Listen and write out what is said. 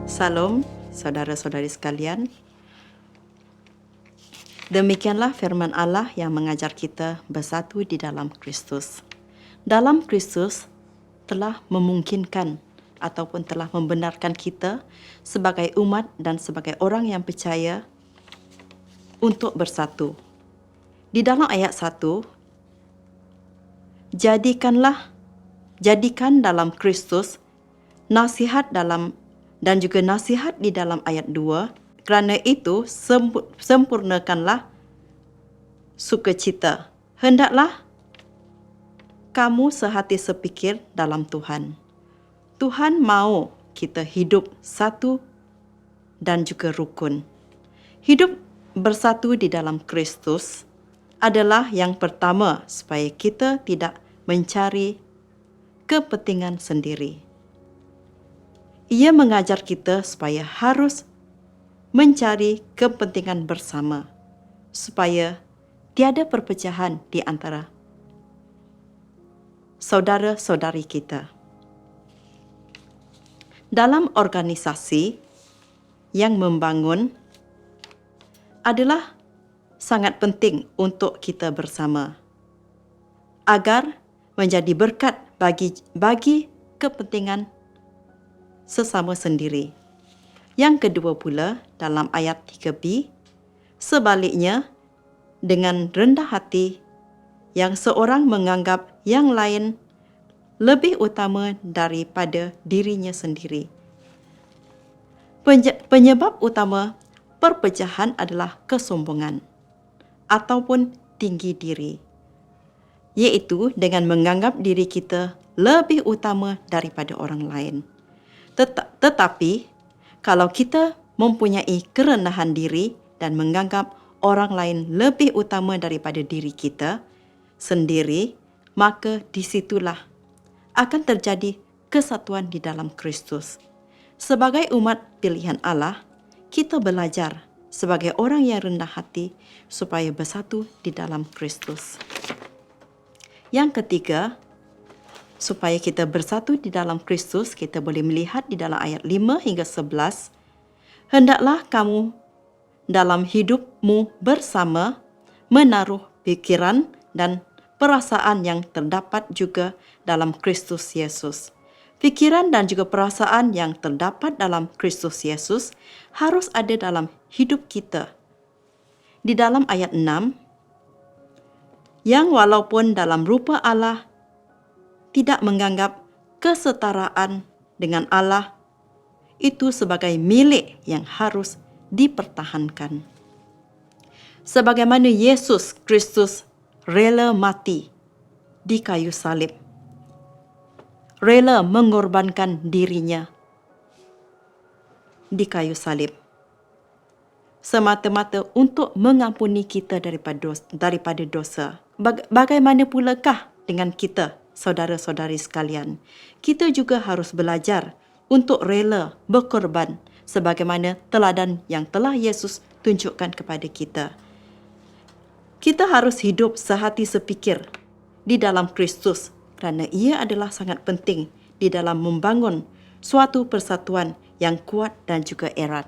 Salam, saudara-saudari sekalian. Demikianlah firman Allah yang mengajar kita bersatu di dalam Kristus. Dalam Kristus telah memungkinkan ataupun telah membenarkan kita sebagai umat dan sebagai orang yang percaya untuk bersatu. Di dalam ayat 1, jadikan dalam Kristus nasihat dan juga nasihat di dalam ayat 2. Kerana itu, sempurnakanlah sukacita. Hendaklah kamu sehati sepikir dalam Tuhan. Tuhan mahu kita hidup satu dan juga rukun. Hidup bersatu di dalam Kristus adalah yang pertama supaya kita tidak mencari kepentingan sendiri. Ia mengajar kita supaya harus mencari kepentingan bersama, supaya tiada perpecahan di antara saudara-saudari kita. Dalam organisasi yang membangun adalah sangat penting untuk kita bersama, agar menjadi berkat bagi kepentingan sesama sendiri. Yang kedua pula, dalam ayat 3b, sebaliknya, dengan rendah hati, yang seorang menganggap yang lain lebih utama daripada dirinya sendiri. Penyebab utama perpecahan adalah kesombongan ataupun tinggi diri, iaitu dengan menganggap diri kita lebih utama daripada orang lain. Tetapi, kalau kita mempunyai kerendahan diri dan menganggap orang lain lebih utama daripada diri kita sendiri, maka disitulah akan terjadi kesatuan di dalam Kristus. Sebagai umat pilihan Allah, kita belajar sebagai orang yang rendah hati supaya bersatu di dalam Kristus. Yang ketiga, supaya kita bersatu di dalam Kristus, kita boleh melihat di dalam ayat 5 hingga 11. Hendaklah kamu dalam hidupmu bersama menaruh pikiran dan perasaan yang terdapat juga dalam Kristus Yesus. Pikiran dan juga perasaan yang terdapat dalam Kristus Yesus harus ada dalam hidup kita. Di dalam ayat 6, yang walaupun dalam rupa Allah tidak menganggap kesetaraan dengan Allah itu sebagai milik yang harus dipertahankan. Sebagaimana Yesus Kristus rela mati di kayu salib, rela mengorbankan dirinya di kayu salib, semata-mata untuk mengampuni kita daripada dosa. Bagaimana pulakah dengan kita, saudara-saudari sekalian? Kita juga harus belajar untuk rela berkorban sebagaimana teladan yang telah Yesus tunjukkan kepada kita. Kita harus hidup sehati sepikir di dalam Kristus kerana ia adalah sangat penting di dalam membangun suatu persatuan yang kuat dan juga erat.